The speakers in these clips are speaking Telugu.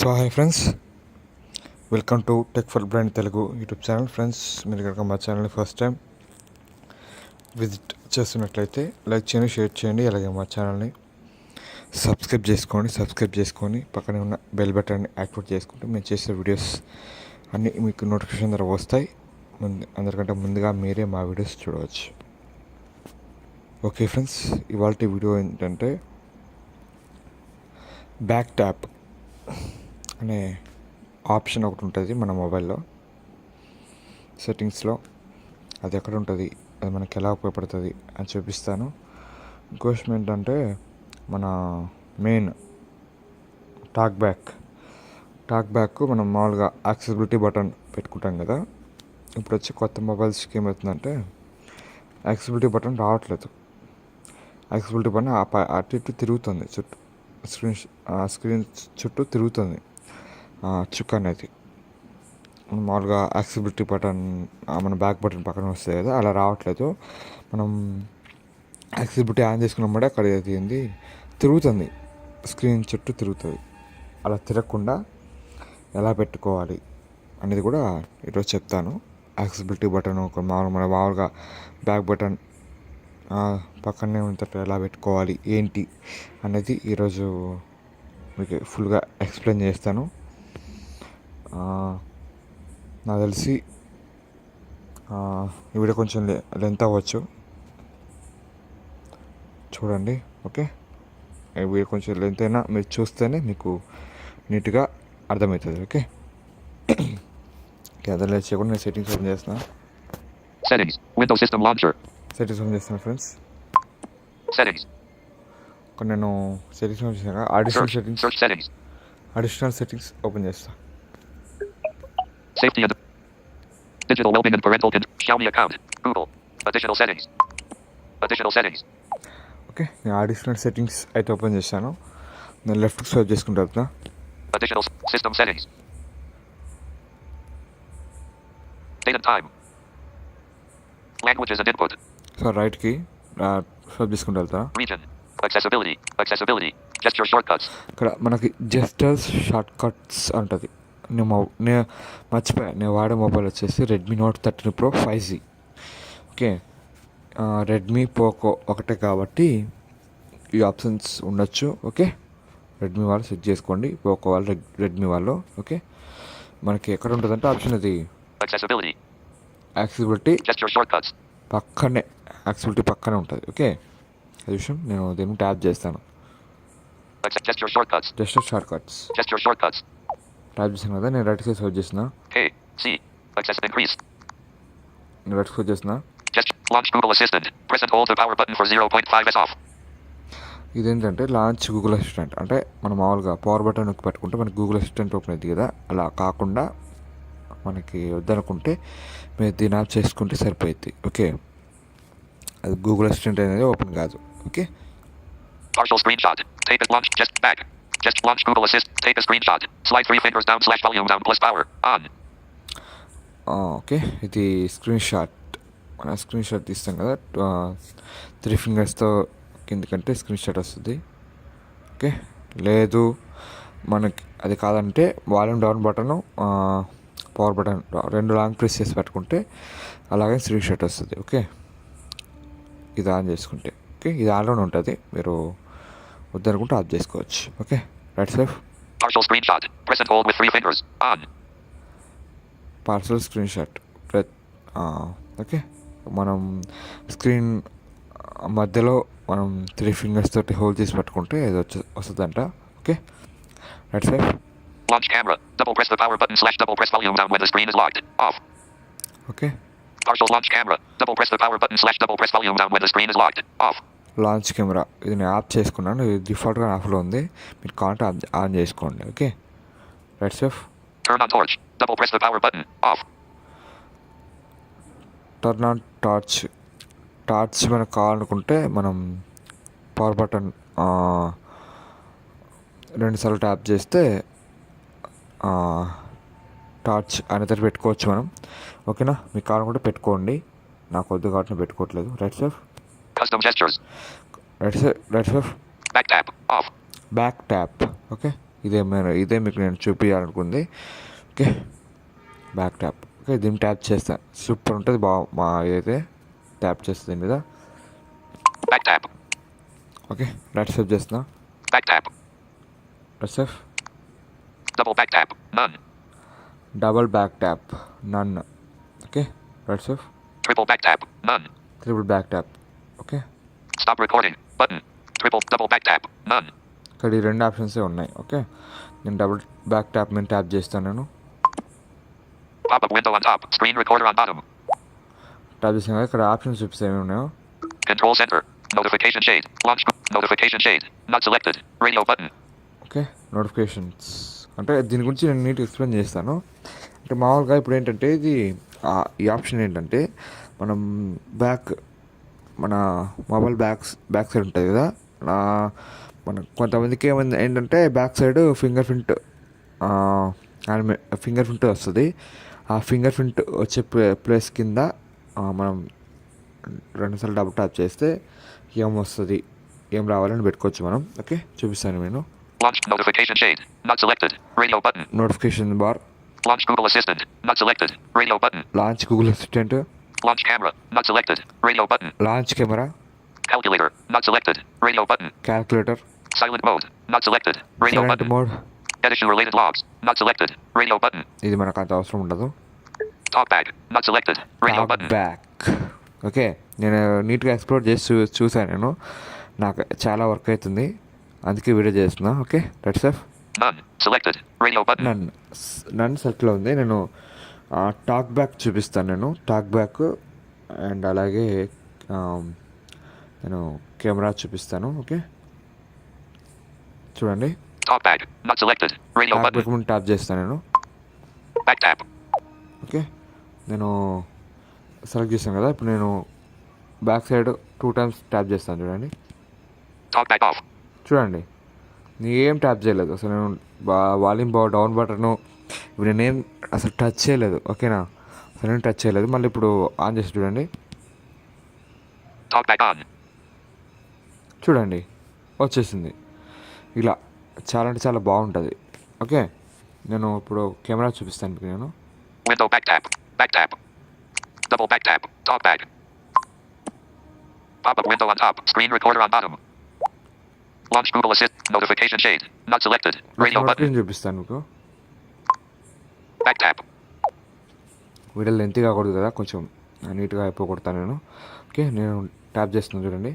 So hi friends, welcome to tech for brand Telugu YouTube channel. Friends, మీరు కనుక మా ఛానల్ని ఫస్ట్ టైం విజిట్ చేస్తున్నట్లయితే లైక్ చేయండి, షేర్ చేయండి, అలాగే మా ఛానల్ని సబ్స్క్రైబ్ చేసుకొని పక్కనే ఉన్న బెల్ బటన్ని యాక్టివేట్ చేసుకుంటే మేము చేసే వీడియోస్ అన్నీ మీకు నోటిఫికేషన్ ద్వారా వస్తాయి. అందరికంటే ముందుగా మీరే మా వీడియోస్ చూడవచ్చు. ఓకే ఫ్రెండ్స్, ఇవాళ వీడియో ఏంటంటే బ్యాక్ ట్యాప్ అనే ఆప్షన్ ఒకటి ఉంటుంది మన మొబైల్లో సెట్టింగ్స్లో. అది ఎక్కడ ఉంటుంది, అది మనకి ఎలా ఉపయోగపడుతుంది అని చూపిస్తాను. ఇంకోసం ఏంటంటే మన మెయిన్ టాక్ బ్యాక్ మనం మామూలుగా యాక్సెసిబిలిటీ బటన్ పెట్టుకుంటాం కదా. ఇప్పుడు వచ్చి కొత్త మొబైల్స్కి ఏమవుతుందంటే యాక్సెసిబిలిటీ బటన్ రావట్లేదు. యాక్సెసిబిలిటీ బటన్ అటు ఇటు తిరుగుతుంది, స్క్రీన్ చుట్టూ తిరుగుతుంది చుక్క అనేది. మామూలుగా యాక్సెసిబిలిటీ బటన్ మన బ్యాక్ బటన్ పక్కన వస్తుంది కదా, అలా రావట్లేదు. మనం యాక్సెసిబిలిటీ ఆన్ చేసుకున్నప్పుడే అక్కడ ఏంది తిరుగుతుంది, స్క్రీన్ చుట్టూ తిరుగుతుంది. అలా తిరగకుండా ఎలా పెట్టుకోవాలి అనేది కూడా ఈరోజు చెప్తాను. యాక్సెసిబిలిటీ బటన్ ఒక మామూలుగా బ్యాక్ బటన్ పక్కనే ఉంటే ఎలా పెట్టుకోవాలి ఏంటి అనేది ఈరోజు మీకు ఫుల్గా ఎక్స్ప్లెయిన్ చేస్తాను. నాకు తెలిసి ఈ వీడియో కొంచెం లెంత్ అవ్వచ్చు, చూడండి. ఓకే, ఈ వీడియో కొంచెం లెంత్ అయినా మీరు చూస్తేనే మీకు నీట్గా అర్థమవుతుంది. ఓకే, అదే చేయకుండా నేను సెట్టింగ్స్ ఓపెన్ చేస్తున్నాను. సెట్టింగ్స్ ఓపెన్ చేస్తున్నాను ఫ్రెండ్స్. నేను సెట్టింగ్స్ ఓపెన్ చేసాక అడిషనల్ సెట్టింగ్స్ ఓపెన్ చేస్తాను. Safety and digital well-being and parental Xiaomi account. Google. Additional settings. Okay, నేను అడిషనల్ సెట్టింగ్స్ అయితే ఓపెన్ చేశాను. నేను లెఫ్ట్కి స్వైప్ చేసుకుంటా. Additional system settings. Date and time. Languages and input. So రైట్కి స్వైప్ చేసుకుంటూ వెళ్తా. Region. Accessibility. Gesture shortcuts. ఇక్కడ మనకి జెస్టర్స్ షార్ట్ కట్స్ ఉంటుంది. నేను మర్చిపోయా, నేను వాడే మొబైల్ వచ్చేసి Redmi note 13 Pro 5G. Okay, Redmi Poco ఒకటే కాబట్టి ఈ ఆప్షన్స్ ఉండొచ్చు. ఓకే, రెడ్మీ వాళ్ళు సెట్ చేసుకోండి, పోకో వాళ్ళు రెడ్మీ వాళ్ళు. ఓకే, మనకి ఎక్కడ ఉంటుందంటే ఆప్షన్ అది యాక్సెసిబిలిటీ పక్కనే, యాక్సెసిబిలిటీ పక్కనే ఉంటుంది. ఓకే, అది విషయం నేను దీన్ని ట్యాప్ చేస్తాను. జెస్టర్ షార్ట్ కట్స్ టైప్ చేసాను కదా, నేను రైట్ సైడ్ స్వైప్ చేసిన. నేను రైట్ స్వైప్ చేసిన. ఇదేంటంటే లాంచ్ గూగుల్ అసిస్టెంట్, అంటే మనం మామూలుగా పవర్ బటన్ నొక్కి పెట్టుకుంటే మనకి గూగుల్ అసిస్టెంట్ ఓపెన్ అవుతుంది కదా, అలా కాకుండా మనకి వద్దనుకుంటే మీరు దీని యాప్ చేసుకుంటే సరిపోయింది. ఓకే, అది గూగుల్ అసిస్టెంట్ అనేది ఓపెన్ కాదు. Okay, Just launch Google Assist. Take a screenshot. Slide 3 fingers down / volume down + power on. Okay, ఇది స్క్రీన్ షాట్. మన స్క్రీన్ షాట్ తీస్తాం కదా, 3 ఫింగర్స్తో కిందకంటే స్క్రీన్ షాట్ వస్తుంది. ఓకే, లేదు మనకి అది కాదంటే volume down button power button రెండు లాంగ్ ప్రెస్ చేసి పెట్టుకుంటే అలాగే స్క్రీన్ షాట్ వస్తుంది. ఓకే, ఇది ఆన్ చేసుకుంటే. ఓకే, ఇది ఆన్లోనే ఉంటుంది, మీరు వద్దనుకుంటే ఆఫ్ చేసుకోవచ్చు. Okay, right swipe. Partial screenshot. Press and hold with 3 fingers. On. Parcel screen shot. Okay, మనం స్క్రీన్ మధ్యలో మనం 3 ఫింగర్స్ తోటి హోల్డ్ చేసి పట్టుకుంటే ఇది వస్తుందంట. Okay, right swipe. Launch camera. Double press the power button / double press volume down when the screen is locked. Off. Okay, Partial launch camera. Double press the power button / double press volume down when the screen is locked. Off. Launch camera ఇది నేను ఆఫ్ చేసుకున్నాను, ఇది డిఫాల్ట్గా ఆఫ్లో ఉంది, మీరు కాంటే ఆన్ చేసుకోండి. Okay, right swipe. Turn on torch. Double press the power button. Off. Turn on torch మనకు కావాలనుకుంటే మనం పవర్ బటన్ 2 సార్లు ట్యాప్ చేస్తే టార్చ్ అనేది పెట్టుకోవచ్చు మనం. ఓకేనా, మీకు కావాలనుకుంటే పెట్టుకోండి, నాకు వద్దు కాబట్టి నేను పెట్టుకోవట్లేదు. Right swipe. Custom gestures. Right swipe. Back tap. Off. Back tap. Okay, ఇదే మీకు నేను చూపించాలనుకుంది. Okay, back tap. ఓకే, దీన్ని ట్యాప్ చేస్తా, సూపర్ ఉంటుంది. మా ఇదైతే ట్యాప్ చేస్తుంది దీని మీద. Back tap. Okay, right safe చేస్తున్నా. Back tap. Right safe. Double back tap. None. Double back tap, none. Okay, right safe. Triple back tap. None. Triple back tap. Okay, Stop recording. Button. Double back tap. None. ఇక్కడ ఈ రెండు ఆప్షన్సే ఉన్నాయి. ఓకే, నేను డబుల్ బ్యాక్ ట్యాప్ మీద ట్యాప్ చేస్తాను. నేను Pop-up window on top. Screen recorder on bottom. Tap చేసాను కదా, ఇక్కడ ఆప్షన్స్ చూపిస్తే ఏమి ఉన్నాయో. Control center. Notification shade. Launch. Notification shade. Not selected. Radio button. Okay, notifications అంటే దీని గురించి నేను నీట్గా ఎక్స్ప్లెయిన్ చేస్తాను. అంటే మామూలుగా ఇప్పుడు ఏంటంటే ఈ ఆప్షన్ ఏంటంటే మనం మన మొబైల్ బ్యాక్ సైడ్ ఉంటుంది కదా, మన కొంతమందికి ఏంటంటే బ్యాక్ సైడ్ ఫింగర్ ప్రింట్ వస్తుంది. ఆ ఫింగర్ ప్రింట్ వచ్చే ప్లేస్ కింద మనం రెండుసార్లు డబుల్ ట్యాప్ చేస్తే ఏం వస్తుంది, ఏం రావాలని పెట్టుకోవచ్చు మనం. ఓకే, చూపిస్తాను నేను. Launch notification shade. Not selected. Radio button. Notification bar. Launch Google Assistant. Not selected. Radio button. Launch Google assistant. Launch camera. Not selected. Radio button. Launch camera. Calculator. Not selected. Radio button. Calculator. Silent mode. Not selected. Radio silent button. Mode. Edition related logs. Not selected. Radio button. ఇది మనకు అంత అవసరం ఉండదు. Talkback. Not selected. Radio talk button. Back. Okay, నేను నీట్గా ఎక్స్ప్లోర్ చేసి చూసాను. నేను నాకు చాలా వర్క్ అవుతుంది, అందుకే వీడియో చేస్తున్నా. Okay, right safe. None. Selected. Radio button. నన్ను సెట్లో ఉంది. నేను టాక్ బ్యాక్ చూపిస్తాను. నేను టాక్ బ్యాక్ అండ్ అలాగే నేను కెమెరా చూపిస్తాను. ఓకే, చూడండి. Talkback. Not selected. Radio talk button. Back ముందు ట్యాప్ చేస్తాను నేను. Back tap. ఓకే, నేను సెలెక్ట్ చేశాను కదా, ఇప్పుడు నేను బ్యాక్ సైడ్ 2 times ట్యాప్ చేస్తాను. చూడండి, Talkback off. చూడండి, నేనేం ట్యాప్ చేయలేదు అసలు. నేను వాల్యూమ్ డౌన్ బటను ఇప్పుడు నేనేం అసలు టచ్ చేయలేదు. ఓకేనా, అసలు నేను టచ్ చేయలేదు. మళ్ళీ ఇప్పుడు ఆన్ చేసి చూడండి. Talkback on. చూడండి, వచ్చేసింది. ఇలా చాలా అంటే చాలా బాగుంటుంది. ఓకే, నేను ఇప్పుడు కెమెరా చూపిస్తాను మీకు. నేను Window back tap. Back tap. Double back tap. Talkback. Pop-up window on top. Screen recorder on bottom. Launch Google Assist. Notification shade. Not selected. Radio button. చూపిస్తాను మీకు. Back tap. వీడియో లెంత్ కాకూడదు కదా, కొంచెం నీట్గా అయిపోకూడతాను నేను. ఓకే, నేను ట్యాప్ చేస్తున్నాను. చూడండి,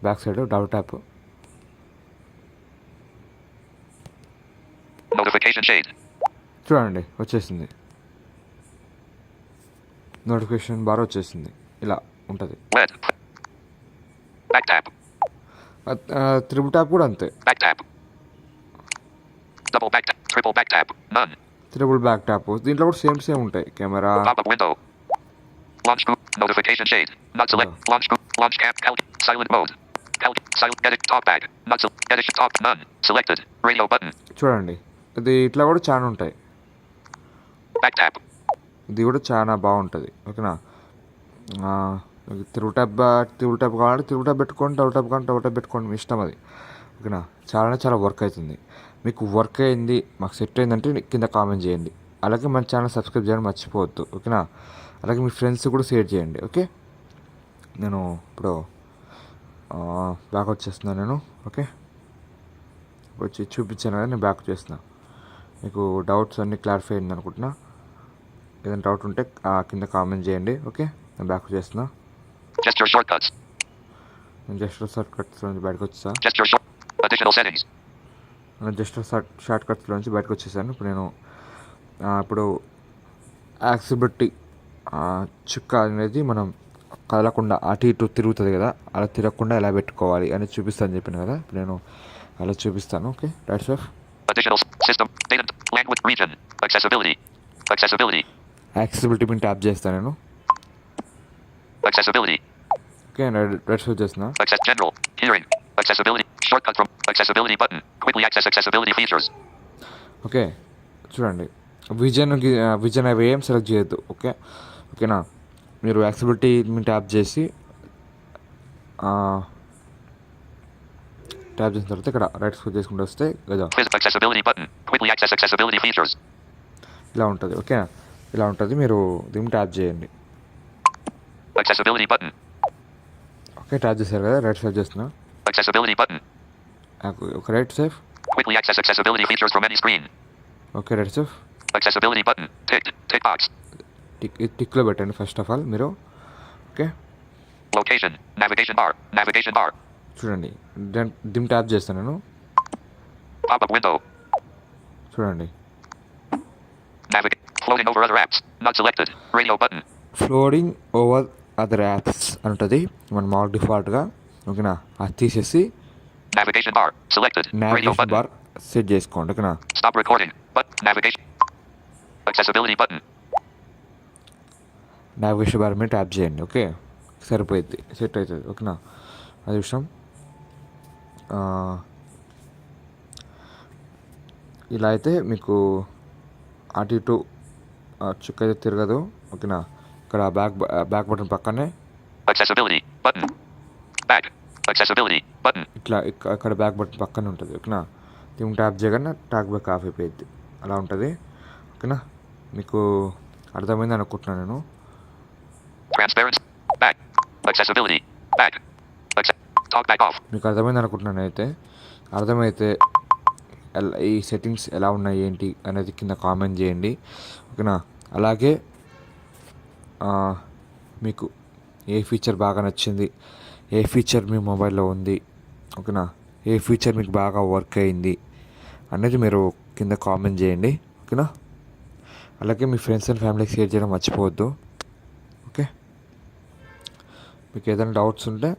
back side double tap. Notification shade. చూడండి, వచ్చేసింది. నోటిఫికేషన్ బార్ వచ్చేసింది. ఇలా ఉంటుంది. Red. Back tap. Triple tap కూడా అంతే. Back tap. Double back tap. Triple back tap. None. Triple back tap. దీంట్లో కూడా సేమ్ ఉంటాయి. Camera. Pop-up window. Launch Google. Notification shade. Not select. Launch Google. Launch cap. Silent mode. Silent. Edit. Talkback. Not select. Edit. Talk. None. Selected. Radio button. చూడండి, ఇది ఇట్లా కూడా చాలా ఉంటాయి. Back tap. ఇది కూడా చాలా బాగుంటుంది. ఓకేనా, త్రిబుల్ ట్యాప్ కావాలంటే త్రిబుల్ ట్యాప్ పెట్టుకోండి, డబుల్ ట్యాప్ కావాలంటే డబుల్ ట్యాప్ పెట్టుకోండి, మీ ఇష్టం అది. ఓకేనా, చాలా వర్క్ అవుతుంది. మీకు వర్క్ అయింది, మాకు సెట్ అయిందంటే కింద కామెంట్ చేయండి. అలాగే మన ఛానల్ సబ్స్క్రైబ్ చేయడం మర్చిపోవద్దు. ఓకేనా, అలాగే మీ ఫ్రెండ్స్ కూడా షేర్ చేయండి. ఓకే, నేను ఇప్పుడు బ్యాక్ వచ్చేస్తున్నాను నేను. ఓకే, వచ్చి చూపించాను కదా, నేను బ్యాక్ వచ్చేస్తున్నా. మీకు డౌట్స్ అన్నీ క్లారిఫై అయింది అనుకుంటున్నా. ఏదైనా డౌట్ ఉంటే కింద కామెంట్ చేయండి. ఓకే, నేను బ్యాక్ వచ్చేస్తున్నా. Gesture shortcuts. నేను జస్ట్ షార్ట్ కట్స్ నుంచి బయటకు వచ్చేసా. Gesture short. Additional settings. నేను జస్ట్ షార్ట్ కట్స్ నుంచి బయటకు వచ్చేసాను. ఇప్పుడు నేను ఇప్పుడు యాక్సిబిలిటీ చుక్క అనేది మనం కదలకుండా అటు ఇటు తిరుగుతుంది కదా, అలా తిరగకుండా ఎలా పెట్టుకోవాలి అని చూపిస్తాను చెప్పాను కదా, ఇప్పుడు నేను అలా చూపిస్తాను. Okay, right safe. Additional system. Data. Language region. Accessibility. Accessibility. Accessibility మీద ట్యాప్ చేస్తాను నేను. Accessibility. ఓకే, రైట్ సేఫ్ చేస్తున్నా. Access general. Hearing. Accessibility. Shortcut from accessibility button. Quickly access accessibility features. Okay, చూడండి, విజన్ అవి ఏం సెలెక్ట్ చేయొద్దు. ఓకేనా, మీరు యాక్సెసిబిలిటీ మీద ట్యాప్ చేసి ట్యాప్ చేసిన తర్వాత ఇక్కడ రైట్ స్క్రోల్ చేసుకుంటూ వస్తే కదా Quiz accessibility button. Quickly access accessibility features. ఇలా ఉంటుంది. ఓకే, ఇలా ఉంటుంది. మీరు దీన్ని ట్యాప్ చేయండి. Accessibility button. ఓకే, ట్యాప్ చేశారు కదా, రైట్ స్వైప్ చేస్తున్నా. Accessibility button. ఒక right safe. Quickly access accessibility features from any screen. Okay, right safe. Accessibility button. Ticked. Tick box. టిక్లో పెట్టండి ఫస్ట్ ఆఫ్ ఆల్ మీరు. Okay, Location. Navigation bar. Navigation bar. చూడండి. దీన్ని ట్యాప్ చేస్తాను నేను. Pop-up window. చూడండి, Navigate. Floating over other apps. Not selected. Radio button. Floating over other apps అని ఉంటుంది. మన మాల్ డిఫాల్ట్గా. ఓకేనా, అది తీసేసి Navigation bar. Selected. Radio navigation button. Bar set చేసుకోండి. ఓకేనా, Stop recording. But navigation. Accessibility button. Navigation bar మీద ట్యాప్ చేయండి. ఓకే, సరిపోయింది, సెట్ అవుతుంది. ఓకేనా, అది విషయం. ఇలా అయితే మీకు అటు ఇటు చుక్క అయితే తిరగదు. ఓకేనా, ఇక్కడ బ్యాక్ బటన్ పక్కనే Accessibility button. Back. Accessibility button. ఇట్లా ఇక్కడ బ్యాక్ బటన్ పక్కనే ఉంటుంది. ఓకేనా, దీన్ని ట్యాప్ చేయగానే టాక్ బ్యాక్ ఆఫ్ అయిపోయింది. అలా ఉంటుంది. ఓకేనా, మీకు అర్థమైంది అనుకుంటున్నాను నేను. Transparency. Back. Accessibility. Back. Talk back off. మీకు అర్థమైంది అనుకుంటున్నాను. అయితే అర్థమైతే ఈ సెట్టింగ్స్ ఎలా ఉన్నాయి ఏంటి అనేది కింద కామెంట్ చేయండి. ఓకేనా, అలాగే మీకు ఏ ఫీచర్ బాగా నచ్చింది, ఏ ఫీచర్ మీ మొబైల్లో ఉంది, ఓకేనా, ఏ ఫీచర్ మీకు బాగా వర్క్ అయింది అనేది మీరు కింద కామెంట్ చేయండి. ఓకేనా, అలాగే మీ ఫ్రెండ్స్ అండ్ ఫ్యామిలీకి షేర్ చేయడం మర్చిపోవద్దు. ఓకే, మీకు ఏదైనా డౌట్స్ ఉంటే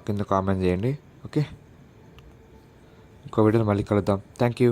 కింద కామెంట్ చేయండి. ఓకే, ఇంకో వీడియోలో మళ్ళీ కలుద్దాం. Thank you.